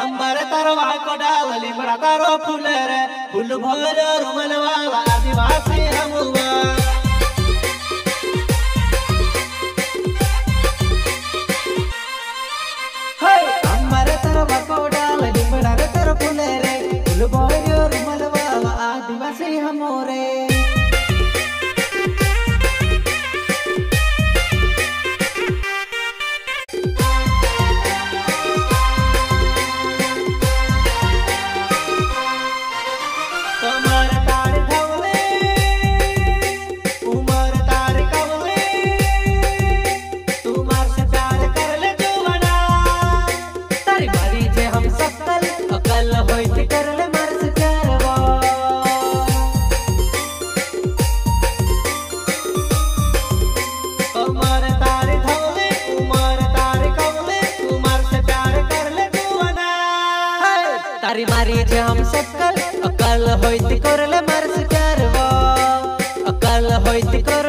अंबर तरवा को डावली बड़ा तारो फूल रे फूल भर रुमलवा आदिवासी हमुआ अंबर तरवा को डावली बड़ा तारो फूल रे फूल भर रुमलवा आदिवासी हमोरे तारी मारी जे हम सकल अकल होइत करले मर से प्यार वो अकल होइत कर